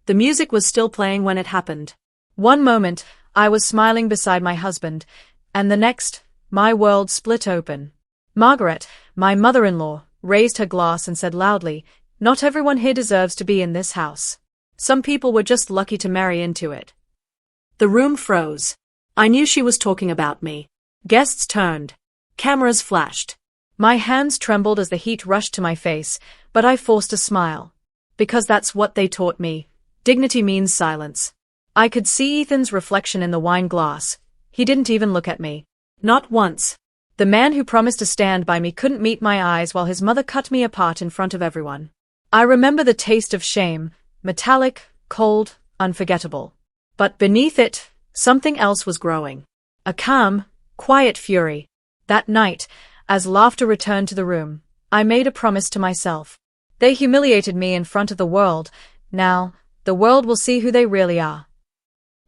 The music was still playing when it happened. One moment, I was smiling beside my husband, and the next, my world split open. Margaret, my mother-in-law, raised her glass and said loudly, "Not everyone here deserves to be in this house. Some people were just lucky to marry into it." The room froze. I knew she was talking about me. Guests turned. Cameras flashed. My hands trembled as the heat rushed to my face, but I forced a smile. Because that's what they taught me. Dignity means silence. I could see Ethan's reflection in the wine glass. He didn't even look at me. Not once. The man who promised to stand by me couldn't meet my eyes while his mother cut me apart in front of everyone. I remember the taste of shame, metallic, cold, unforgettable. But beneath it, something else was growing. A calm, quiet fury. That night, as laughter returned to the room, I made a promise to myself. They humiliated me in front of the world. Now, the world will see who they really are.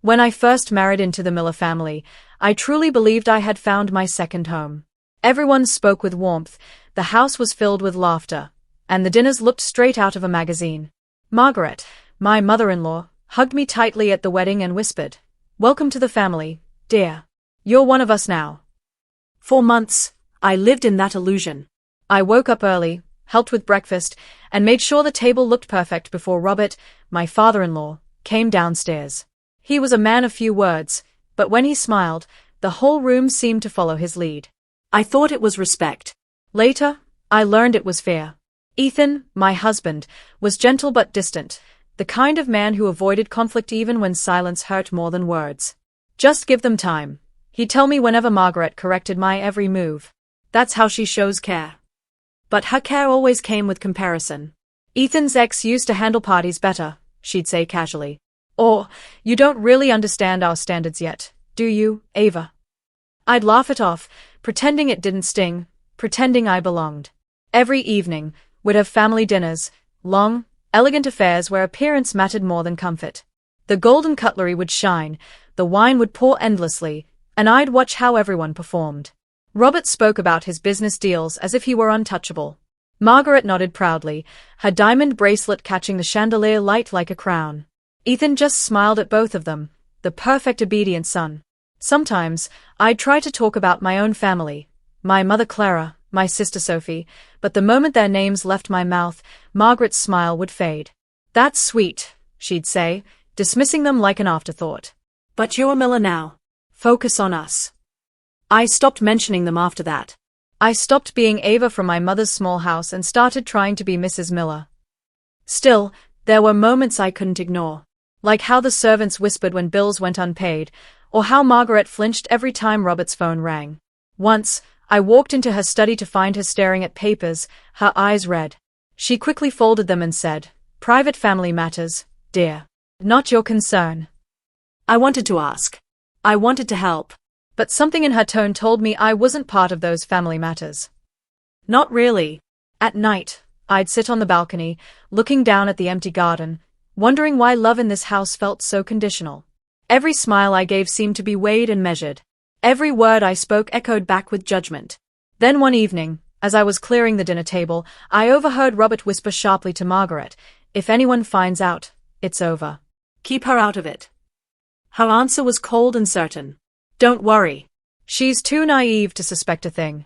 When I first married into the Miller family, I truly believed I had found my second home. Everyone spoke with warmth, the house was filled with laughter, and the dinners looked straight out of a magazine. Margaret, my mother-in-law, hugged me tightly at the wedding and whispered, "Welcome to the family, dear. You're one of us now." For months, I lived in that illusion. I woke up early, helped with breakfast, and made sure the table looked perfect before Robert, my father-in-law, came downstairs. He was a man of few words, but when he smiled, the whole room seemed to follow his lead. I thought it was respect. Later, I learned it was fear. Ethan, my husband, was gentle but distant, the kind of man who avoided conflict even when silence hurt more than words. Just give them time. He'd tell me whenever Margaret corrected my every move. That's how she shows care. But her care always came with comparison. "Ethan's ex used to handle parties better," she'd say casually. Or, "You don't really understand our standards yet, do you, Ava?" I'd laugh it off, pretending it didn't sting, pretending I belonged. Every evening, we'd have family dinners, long, elegant affairs where appearance mattered more than comfort. The golden cutlery would shine, the wine would pour endlessly, and I'd watch how everyone performed. Robert spoke about his business deals as if he were untouchable. Margaret nodded proudly, her diamond bracelet catching the chandelier light like a crown. Ethan just smiled at both of them, the perfect obedient son. Sometimes, I'd try to talk about my own family, my mother Clara, my sister Sophie, but the moment their names left my mouth, Margaret's smile would fade. "That's sweet," she'd say, dismissing them like an afterthought. "But you're Miller now. Focus on us." I stopped mentioning them after that. I stopped being Ava from my mother's small house and started trying to be Mrs. Miller. Still, there were moments I couldn't ignore. Like how the servants whispered when bills went unpaid, or how Margaret flinched every time Robert's phone rang. Once, I walked into her study to find her staring at papers, her eyes red. She quickly folded them and said, "Private family matters, dear. Not your concern." I wanted to ask. I wanted to help. But something in her tone told me I wasn't part of those family matters. Not really. At night, I'd sit on the balcony, looking down at the empty garden, wondering why love in this house felt so conditional. Every smile I gave seemed to be weighed and measured. Every word I spoke echoed back with judgment. Then one evening, as I was clearing the dinner table, I overheard Robert whisper sharply to Margaret, "If anyone finds out, it's over. Keep her out of it." Her answer was cold and certain. "Don't worry. She's too naive to suspect a thing."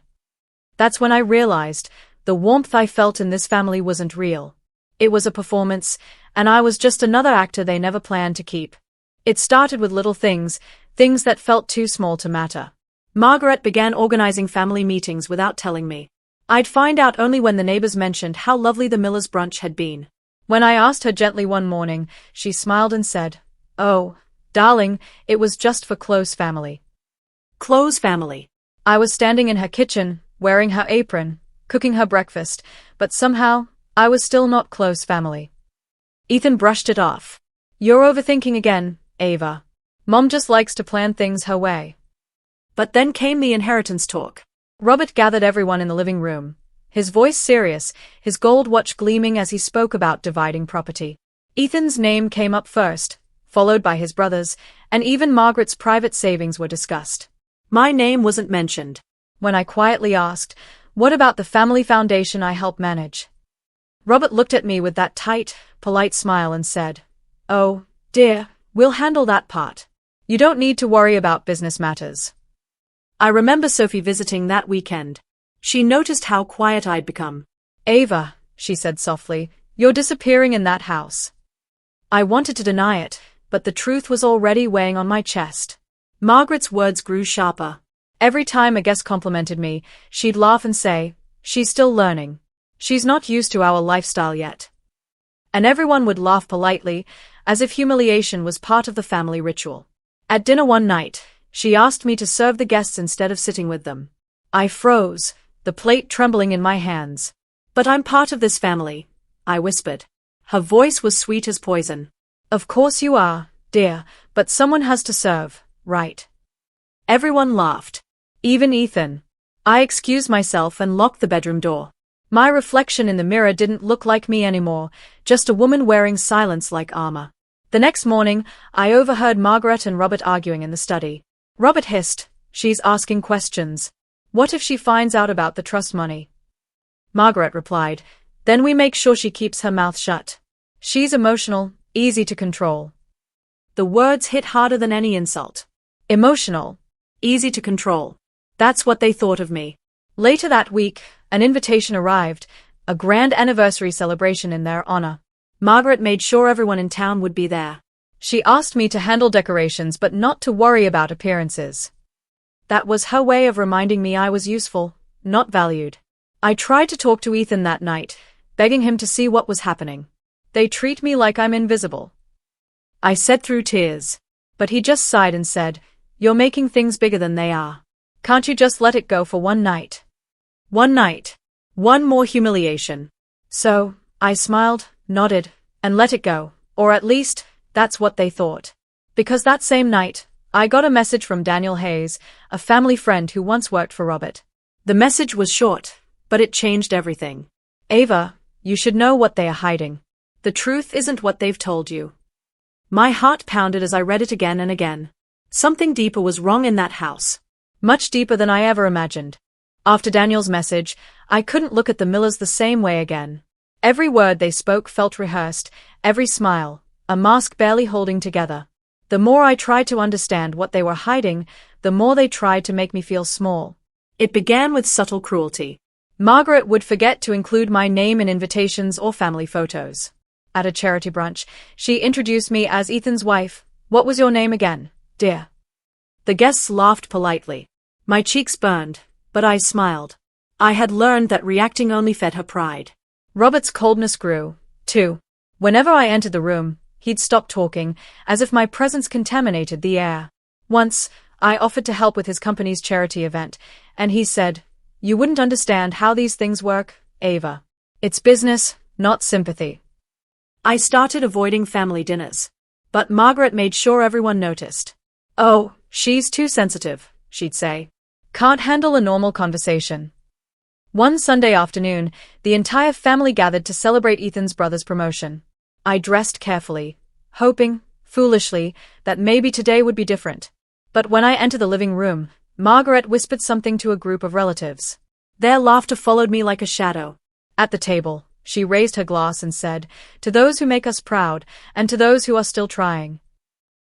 That's when I realized the warmth I felt in this family wasn't real. It was a performance, and I was just another actor they never planned to keep. It started with little things that felt too small to matter. Margaret began organizing family meetings without telling me. I'd find out only when the neighbors mentioned how lovely the Millers' brunch had been. When I asked her gently one morning, she smiled and said, "Oh, darling, it was just for close family." Close family. I was standing in her kitchen, wearing her apron, cooking her breakfast, but somehow, I was still not close family. Ethan brushed it off. "You're overthinking again, Ava. Mom just likes to plan things her way." But then came the inheritance talk. Robert gathered everyone in the living room, his voice serious, his gold watch gleaming as he spoke about dividing property. Ethan's name came up first, followed by his brothers, and even Margaret's private savings were discussed. My name wasn't mentioned. When I quietly asked, "What about the family foundation I help manage?" Robert looked at me with that tight, polite smile and said, "Oh, dear, we'll handle that part. You don't need to worry about business matters." I remember Sophie visiting that weekend. She noticed how quiet I'd become. "Ava," she said softly, "you're disappearing in that house." I wanted to deny it, but the truth was already weighing on my chest. Margaret's words grew sharper. Every time a guest complimented me, she'd laugh and say, "She's still learning. She's not used to our lifestyle yet." And everyone would laugh politely, as if humiliation was part of the family ritual. At dinner one night, she asked me to serve the guests instead of sitting with them. I froze, the plate trembling in my hands. "But I'm part of this family," I whispered. Her voice was sweet as poison. "Of course you are, dear, but someone has to serve, right?" Everyone laughed. Even Ethan. I excused myself and locked the bedroom door. My reflection in the mirror didn't look like me anymore, just a woman wearing silence like armor. The next morning, I overheard Margaret and Robert arguing in the study. Robert hissed, "She's asking questions. What if she finds out about the trust money?" Margaret replied, "Then we make sure she keeps her mouth shut. She's emotional, easy to control." The words hit harder than any insult. Emotional, easy to control. That's what they thought of me. Later that week, an invitation arrived, a grand anniversary celebration in their honor. Margaret made sure everyone in town would be there. She asked me to handle decorations but not to worry about appearances. That was her way of reminding me I was useful, not valued. I tried to talk to Ethan that night, begging him to see what was happening. "They treat me like I'm invisible," I said through tears. But he just sighed and said, "You're making things bigger than they are. Can't you just let it go for one night?" One night. One more humiliation. So, I smiled, nodded, and let it go, or at least, that's what they thought. Because that same night, I got a message from Daniel Hayes, a family friend who once worked for Robert. The message was short, but it changed everything. "Ava, you should know what they are hiding. The truth isn't what they've told you." My heart pounded as I read it again and again. Something deeper was wrong in that house. Much deeper than I ever imagined. After Daniel's message, I couldn't look at the Millers the same way again. Every word they spoke felt rehearsed, every smile, a mask barely holding together. The more I tried to understand what they were hiding, the more they tried to make me feel small. It began with subtle cruelty. Margaret would forget to include my name in invitations or family photos. At a charity brunch, she introduced me as Ethan's wife. "What was your name again, dear?" The guests laughed politely. My cheeks burned, but I smiled. I had learned that reacting only fed her pride. Robert's coldness grew, too. Whenever I entered the room, he'd stop talking, as if my presence contaminated the air. Once, I offered to help with his company's charity event, and he said, "You wouldn't understand how these things work, Ava. It's business, not sympathy." I started avoiding family dinners. But Margaret made sure everyone noticed. "Oh, she's too sensitive," she'd say. "Can't handle a normal conversation." One Sunday afternoon, the entire family gathered to celebrate Ethan's brother's promotion. I dressed carefully, hoping, foolishly, that maybe today would be different. But when I entered the living room, Margaret whispered something to a group of relatives. Their laughter followed me like a shadow. At the table, she raised her glass and said, "To those who make us proud, and to those who are still trying."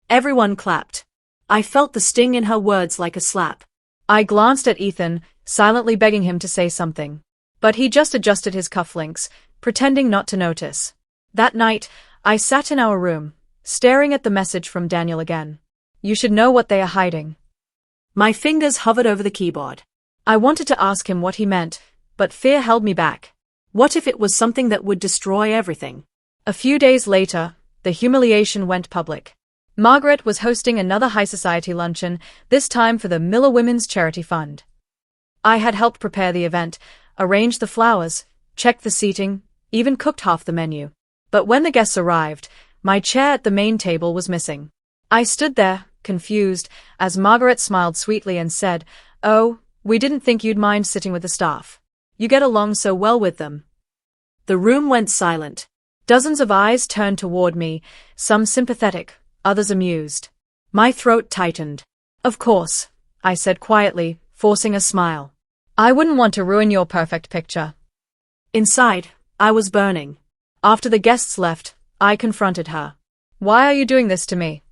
Everyone clapped. I felt the sting in her words like a slap. I glanced at Ethan, silently begging him to say something. But he just adjusted his cufflinks, pretending not to notice. That night, I sat in our room, staring at the message from Daniel again. "You should know what they are hiding." My fingers hovered over the keyboard. I wanted to ask him what he meant, but fear held me back. What if it was something that would destroy everything? A few days later, the humiliation went public. Margaret was hosting another high society luncheon, this time for the Miller Women's Charity Fund. I had helped prepare the event, arranged the flowers, checked the seating, even cooked half the menu. But when the guests arrived, my chair at the main table was missing. I stood there, confused, as Margaret smiled sweetly and said, "Oh, we didn't think you'd mind sitting with the staff. You get along so well with them." The room went silent. Dozens of eyes turned toward me, some sympathetic, others amused. My throat tightened. "Of course," I said quietly, forcing a smile. "I wouldn't want to ruin your perfect picture." Inside, I was burning. After the guests left, I confronted her. Why are you doing this to me?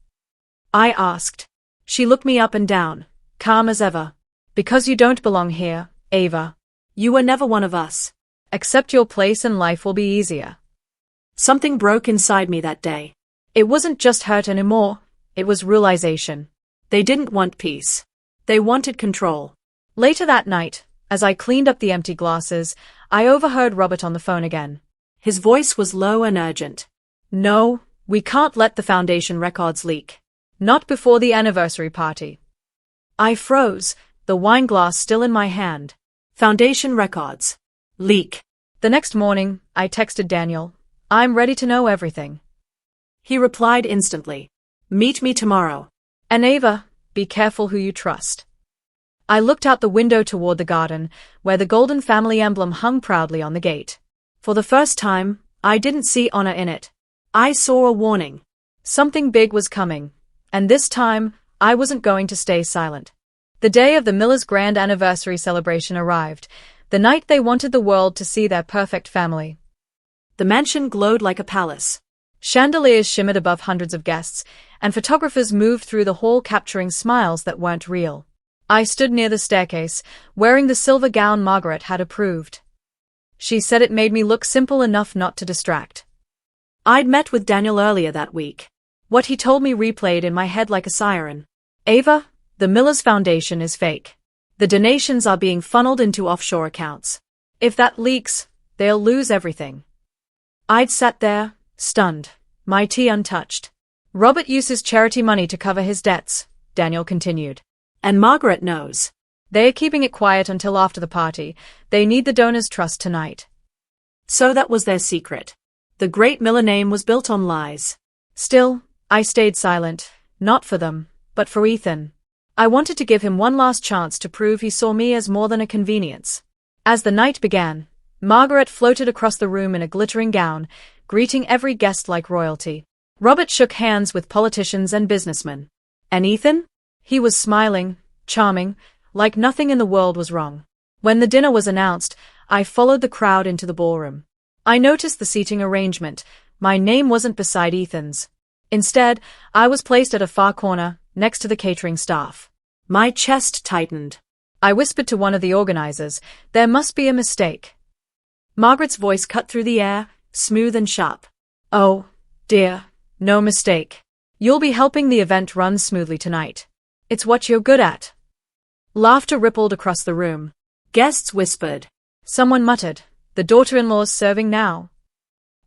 I asked. She looked me up and down, calm as ever. Because you don't belong here, Ava. You were never one of us. Accept your place and life will be easier. Something broke inside me that day. It wasn't just hurt anymore, it was realization. They didn't want peace. They wanted control. Later that night, as I cleaned up the empty glasses, I overheard Robert on the phone again. His voice was low and urgent. No, we can't let the Foundation records leak. Not before the anniversary party. I froze, the wine glass still in my hand. Foundation records. Leak. The next morning, I texted Daniel. I'm ready to know everything. He replied instantly. Meet me tomorrow. And Ava, be careful who you trust. I looked out the window toward the garden, where the golden family emblem hung proudly on the gate. For the first time, I didn't see honor in it. I saw a warning. Something big was coming, and this time, I wasn't going to stay silent. The day of the Millers' grand anniversary celebration arrived, the night they wanted the world to see their perfect family. The mansion glowed like a palace. Chandeliers shimmered above hundreds of guests, and photographers moved through the hall capturing smiles that weren't real. I stood near the staircase, wearing the silver gown Margaret had approved. She said it made me look simple enough not to distract. I'd met with Daniel earlier that week. What he told me replayed in my head like a siren. Ava, the Millers Foundation is fake. The donations are being funneled into offshore accounts. If that leaks, they'll lose everything. I'd sat there, stunned, my tea untouched. Robert uses charity money to cover his debts, Daniel continued. And Margaret knows. They are keeping it quiet until after the party. They need the donors' trust tonight. So that was their secret. The great Miller name was built on lies. Still, I stayed silent, not for them, but for Ethan. I wanted to give him one last chance to prove he saw me as more than a convenience. As the night began, Margaret floated across the room in a glittering gown, greeting every guest like royalty. Robert shook hands with politicians and businessmen. And Ethan? He was smiling, charming, like nothing in the world was wrong. When the dinner was announced, I followed the crowd into the ballroom. I noticed the seating arrangement. My name wasn't beside Ethan's. Instead, I was placed at a far corner, next to the catering staff. My chest tightened. I whispered to one of the organizers, there must be a mistake. Margaret's voice cut through the air, smooth and sharp. Oh, dear, no mistake. You'll be helping the event run smoothly tonight. It's what you're good at. Laughter rippled across the room. Guests whispered. Someone muttered, the daughter-in-law's serving now.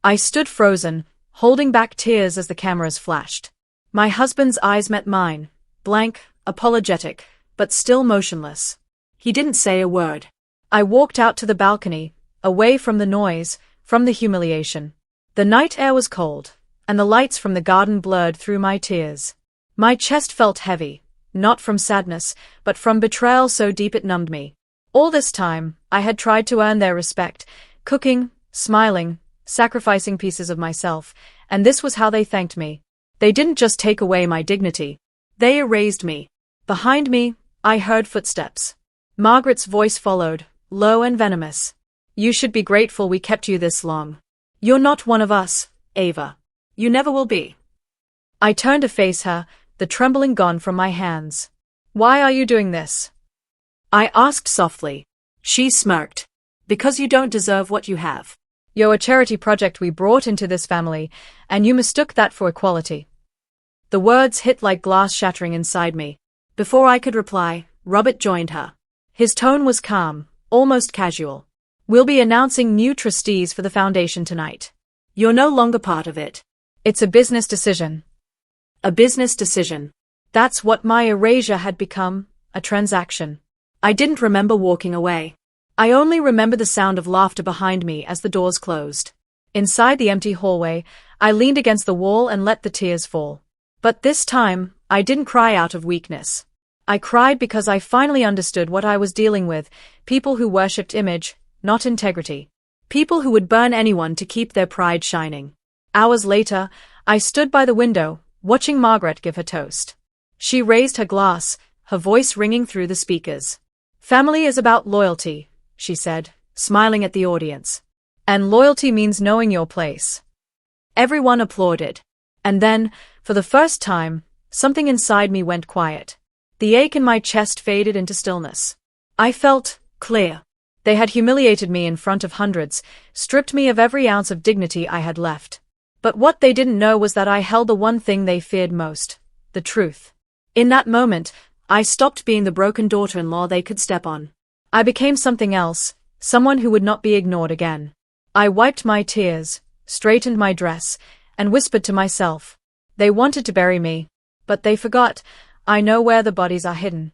I stood frozen, holding back tears as the cameras flashed. My husband's eyes met mine, blank, apologetic, but still motionless. He didn't say a word. I walked out to the balcony, away from the noise, from the humiliation. The night air was cold, and the lights from the garden blurred through my tears. My chest felt heavy, not from sadness, but from betrayal so deep it numbed me. All this time, I had tried to earn their respect, cooking, smiling, sacrificing pieces of myself, and this was how they thanked me. They didn't just take away my dignity. They erased me. Behind me, I heard footsteps. Margaret's voice followed, low and venomous. You should be grateful we kept you this long. You're not one of us, Ava. You never will be. I turned to face her, the trembling gone from my hands. Why are you doing this? I asked softly. She smirked. Because you don't deserve what you have. You're a charity project we brought into this family, and you mistook that for equality. The words hit like glass shattering inside me. Before I could reply, Robert joined her. His tone was calm, almost casual. We'll be announcing new trustees for the foundation tonight. You're no longer part of it. It's a business decision. A business decision. That's what my erasure had become, a transaction. I didn't remember walking away. I only remember the sound of laughter behind me as the doors closed. Inside the empty hallway, I leaned against the wall and let the tears fall. But this time, I didn't cry out of weakness. I cried because I finally understood what I was dealing with, people who worshipped image, not integrity. People who would burn anyone to keep their pride shining. Hours later, I stood by the window, watching Margaret give her toast. She raised her glass, her voice ringing through the speakers. Family is about loyalty, she said, smiling at the audience. And loyalty means knowing your place. Everyone applauded. And then, for the first time, something inside me went quiet. The ache in my chest faded into stillness. I felt clear. They had humiliated me in front of hundreds, stripped me of every ounce of dignity I had left. But what they didn't know was that I held the one thing they feared most: the truth. In that moment, I stopped being the broken daughter-in-law they could step on. I became something else, someone who would not be ignored again. I wiped my tears, straightened my dress, and whispered to myself, "They wanted to bury me, but they forgot. I know where the bodies are hidden."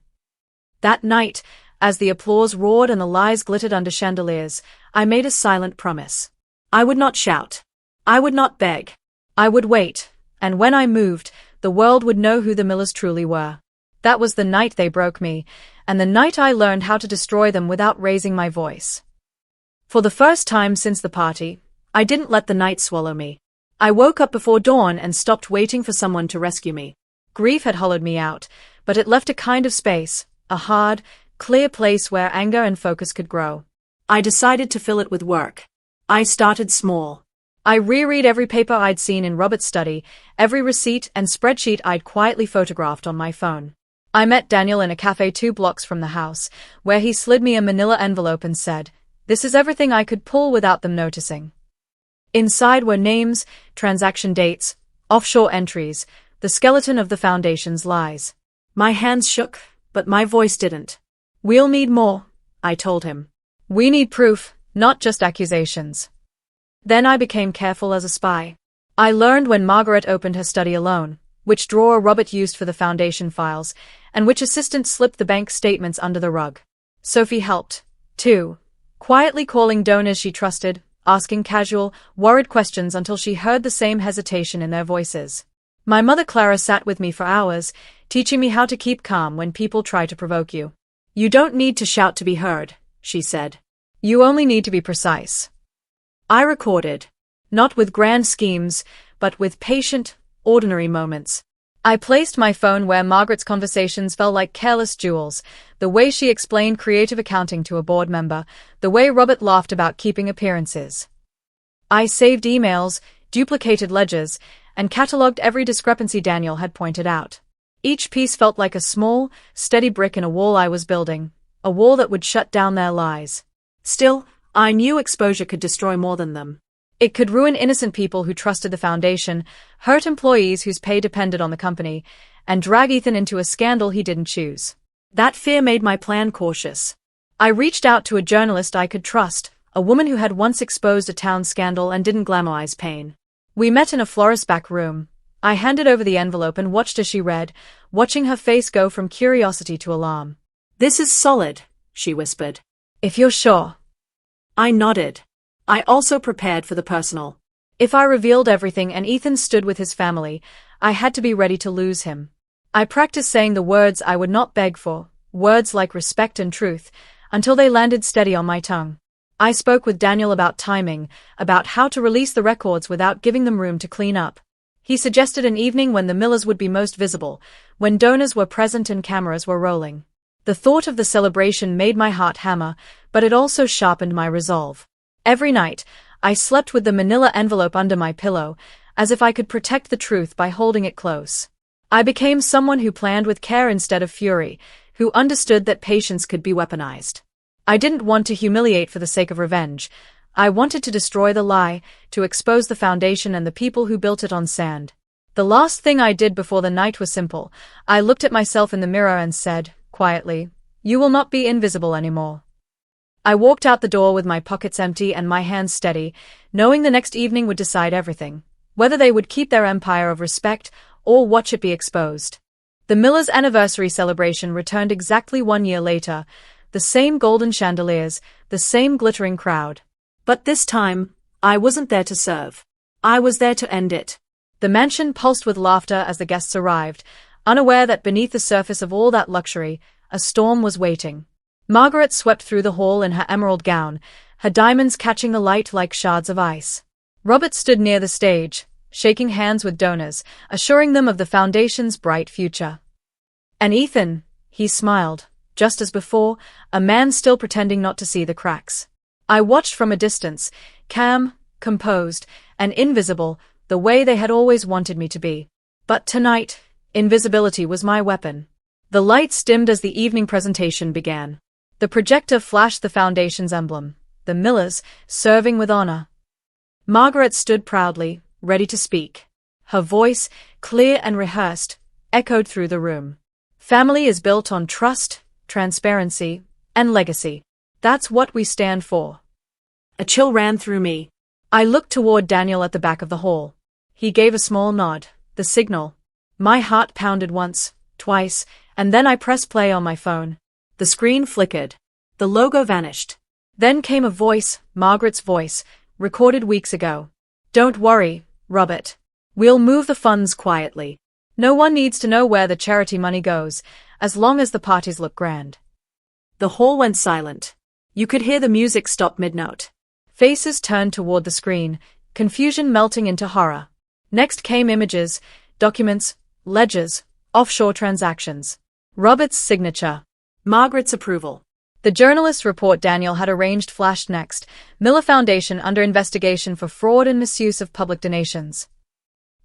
That night, as the applause roared and the lies glittered under chandeliers, I made a silent promise. I would not shout. I would not beg. I would wait, and when I moved, the world would know who the Millers truly were. That was the night they broke me, and the night I learned how to destroy them without raising my voice. For the first time since the party, I didn't let the night swallow me. I woke up before dawn and stopped waiting for someone to rescue me. Grief had hollowed me out, but it left a kind of space, a hard, clear place where anger and focus could grow. I decided to fill it with work. I started small. I reread every paper I'd seen in Robert's study, every receipt and spreadsheet I'd quietly photographed on my phone. I met Daniel in a cafe 2 blocks from the house, where he slid me a manila envelope and said, "This is everything I could pull without them noticing." Inside were names, transaction dates, offshore entries, the skeleton of the foundation's lies. My hands shook, but my voice didn't. "We'll need more," I told him. "We need proof, not just accusations." Then I became careful as a spy. I learned when Margaret opened her study alone, which drawer Robert used for the foundation files, and which assistant slipped the bank statements under the rug. Sophie helped, too, quietly calling donors she trusted, asking casual, worried questions until she heard the same hesitation in their voices. My mother Clara sat with me for hours, teaching me how to keep calm when people try to provoke you. "You don't need to shout to be heard," she said. "You only need to be precise." I recorded, not with grand schemes, but with patient, ordinary moments. I placed my phone where Margaret's conversations fell like careless jewels, the way she explained creative accounting to a board member, the way Robert laughed about keeping appearances. I saved emails, duplicated ledgers, and catalogued every discrepancy Daniel had pointed out. Each piece felt like a small, steady brick in a wall I was building, a wall that would shut down their lies. Still, I knew exposure could destroy more than them. It could ruin innocent people who trusted the foundation, hurt employees whose pay depended on the company, and drag Ethan into a scandal he didn't choose. That fear made my plan cautious. I reached out to a journalist I could trust, a woman who had once exposed a town scandal and didn't glamorize pain. We met in a florist's back room. I handed over the envelope and watched as she read, watching her face go from curiosity to alarm. "This is solid," she whispered. "If you're sure." I nodded. I also prepared for the personal. If I revealed everything and Ethan stood with his family, I had to be ready to lose him. I practiced saying the words I would not beg for, words like respect and truth, until they landed steady on my tongue. I spoke with Daniel about timing, about how to release the records without giving them room to clean up. He suggested an evening when the Millers would be most visible, when donors were present and cameras were rolling. The thought of the celebration made my heart hammer, but it also sharpened my resolve. Every night, I slept with the manila envelope under my pillow, as if I could protect the truth by holding it close. I became someone who planned with care instead of fury, who understood that patience could be weaponized. I didn't want to humiliate for the sake of revenge. I wanted to destroy the lie, to expose the foundation and the people who built it on sand. The last thing I did before the night was simple. I looked at myself in the mirror and said, quietly, "You will not be invisible anymore." I walked out the door with my pockets empty and my hands steady, knowing the next evening would decide everything, whether they would keep their empire of respect or watch it be exposed. The Millers' anniversary celebration returned exactly 1 year later, the same golden chandeliers, the same glittering crowd. But this time, I wasn't there to serve. I was there to end it. The mansion pulsed with laughter as the guests arrived, unaware that beneath the surface of all that luxury, a storm was waiting. Margaret swept through the hall in her emerald gown, her diamonds catching the light like shards of ice. Robert stood near the stage, shaking hands with donors, assuring them of the foundation's bright future. And Ethan, he smiled, just as before, a man still pretending not to see the cracks. I watched from a distance, calm, composed, and invisible, the way they had always wanted me to be. But tonight, invisibility was my weapon. The lights dimmed as the evening presentation began. The projector flashed the foundation's emblem, the Millers, serving with honor. Margaret stood proudly, ready to speak. Her voice, clear and rehearsed, echoed through the room. Family is built on trust, transparency, and legacy. That's what we stand for. A chill ran through me. I looked toward Daniel at the back of the hall. He gave a small nod, the signal. My heart pounded once, twice, and then I pressed play on my phone. The screen flickered. The logo vanished. Then came a voice, Margaret's voice, recorded weeks ago. Don't worry, Robert. We'll move the funds quietly. No one needs to know where the charity money goes, as long as the parties look grand. The hall went silent. You could hear the music stop mid-note. Faces turned toward the screen, confusion melting into horror. Next came images, documents, ledgers, offshore transactions. Robert's signature. Margaret's approval. The journalist's report Daniel had arranged flashed next. Miller Foundation under investigation for fraud and misuse of public donations.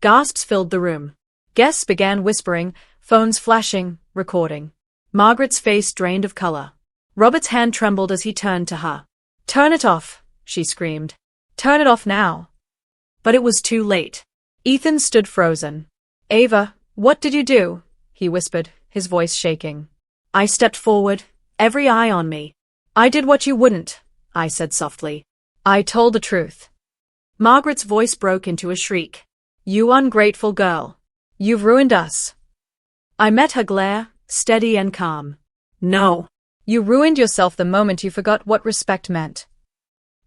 Gasps filled the room. Guests began whispering, phones flashing, recording. Margaret's face drained of color. Robert's hand trembled as he turned to her. Turn it off, she screamed. Turn it off now. But it was too late. Ethan stood frozen. Ava, what did you do? He whispered, his voice shaking. I stepped forward, every eye on me. I did what you wouldn't, I said softly. I told the truth. Margaret's voice broke into a shriek. You ungrateful girl. You've ruined us. I met her glare, steady and calm. No. You ruined yourself the moment you forgot what respect meant.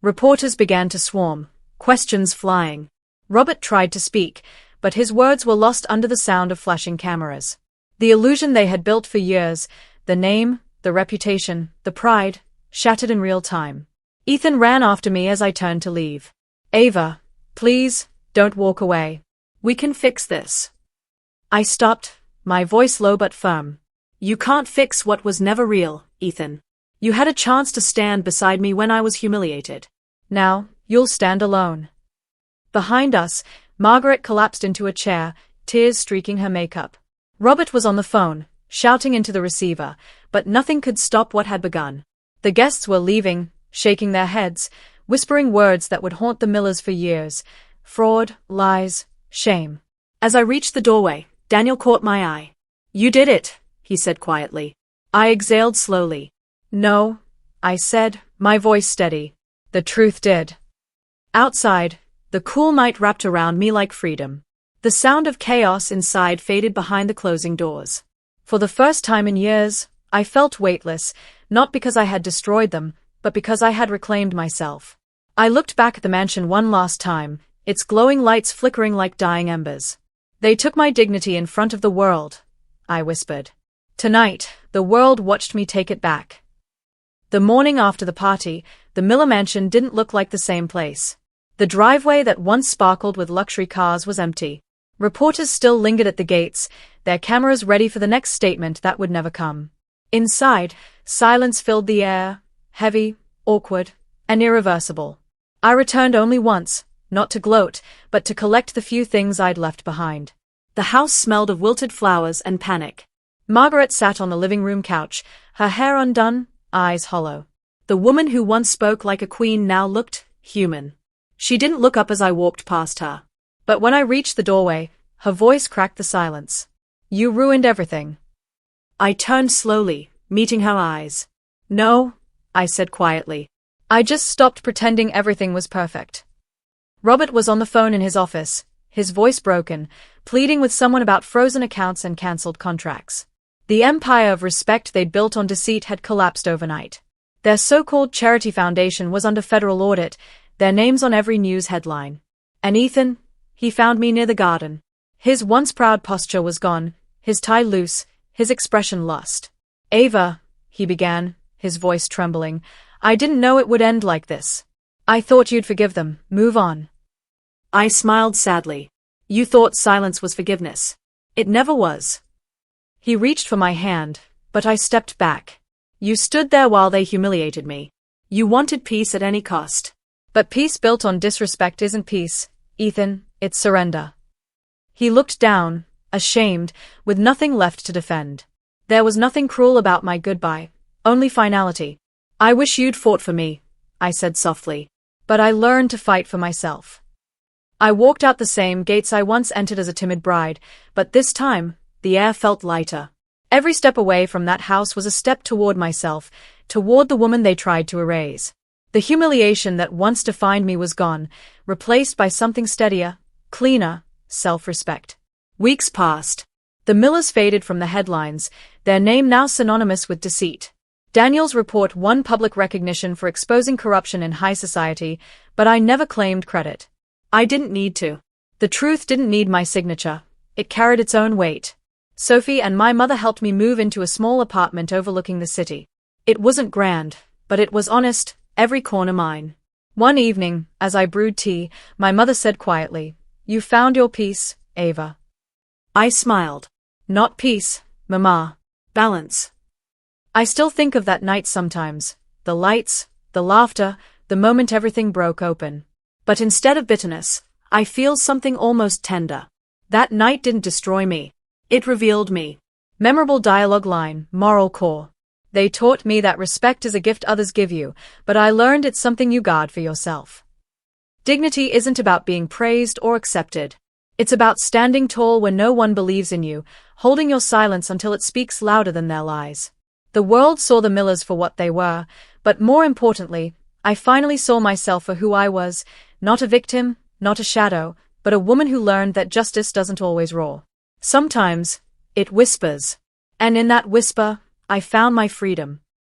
Reporters began to swarm, questions flying. Robert tried to speak, but his words were lost under the sound of flashing cameras. The illusion they had built for years, the name, the reputation, the pride, shattered in real time. Ethan ran after me as I turned to leave. Ava, please, don't walk away. We can fix this. I stopped, my voice low but firm. You can't fix what was never real, Ethan. You had a chance to stand beside me when I was humiliated. Now, you'll stand alone. Behind us, Margaret collapsed into a chair, tears streaking her makeup. Robert was on the phone, shouting into the receiver, but nothing could stop what had begun. The guests were leaving, shaking their heads, whispering words that would haunt the Millers for years. Fraud, lies, shame. As I reached the doorway, Daniel caught my eye. You did it, he said quietly. I exhaled slowly. No, I said, my voice steady. The truth did. Outside, the cool night wrapped around me like freedom. The sound of chaos inside faded behind the closing doors. For the first time in years, I felt weightless, not because I had destroyed them, but because I had reclaimed myself. I looked back at the mansion one last time, its glowing lights flickering like dying embers. They took my dignity in front of the world, I whispered. Tonight, the world watched me take it back. The morning after the party, the Miller mansion didn't look like the same place. The driveway that once sparkled with luxury cars was empty. Reporters still lingered at the gates, their cameras ready for the next statement that would never come. Inside, silence filled the air, heavy, awkward, and irreversible. I returned only once, not to gloat, but to collect the few things I'd left behind. The house smelled of wilted flowers and panic. Margaret sat on the living room couch, her hair undone, eyes hollow. The woman who once spoke like a queen now looked human. She didn't look up as I walked past her. But when I reached the doorway, her voice cracked the silence. You ruined everything. I turned slowly, meeting her eyes. No, I said quietly. I just stopped pretending everything was perfect. Robert was on the phone in his office, his voice broken, pleading with someone about frozen accounts and cancelled contracts. The empire of respect they'd built on deceit had collapsed overnight. Their so-called charity foundation was under federal audit, their names on every news headline. And Ethan, he found me near the garden. His once proud posture was gone, his tie loose, his expression lost. Ava, he began, his voice trembling, I didn't know it would end like this. I thought you'd forgive them, move on. I smiled sadly. You thought silence was forgiveness. It never was. He reached for my hand, but I stepped back. You stood there while they humiliated me. You wanted peace at any cost. But peace built on disrespect isn't peace, Ethan, it's surrender. He looked down, ashamed, with nothing left to defend. There was nothing cruel about my goodbye, only finality. I wish you'd fought for me, I said softly. But I learned to fight for myself. I walked out the same gates I once entered as a timid bride, but this time, the air felt lighter. Every step away from that house was a step toward myself, toward the woman they tried to erase. The humiliation that once defined me was gone, replaced by something steadier, cleaner, self-respect. Weeks passed. The Millers faded from the headlines, their name now synonymous with deceit. Daniel's report won public recognition for exposing corruption in high society, but I never claimed credit. I didn't need to. The truth didn't need my signature. It carried its own weight. Sophie and my mother helped me move into a small apartment overlooking the city. It wasn't grand, but it was honest, every corner mine. One evening, as I brewed tea, my mother said quietly, "You found your peace, Ava." I smiled. Not peace, Mama. Balance. I still think of that night sometimes. The lights, the laughter, the moment everything broke open. But instead of bitterness, I feel something almost tender. That night didn't destroy me. It revealed me. Memorable dialogue line, moral core. They taught me that respect is a gift others give you, but I learned it's something you guard for yourself. Dignity isn't about being praised or accepted. It's about standing tall when no one believes in you, holding your silence until it speaks louder than their lies. The world saw the Millers for what they were, but more importantly, I finally saw myself for who I was, not a victim, not a shadow, but a woman who learned that justice doesn't always roar. Sometimes, it whispers. And in that whisper, I found my freedom.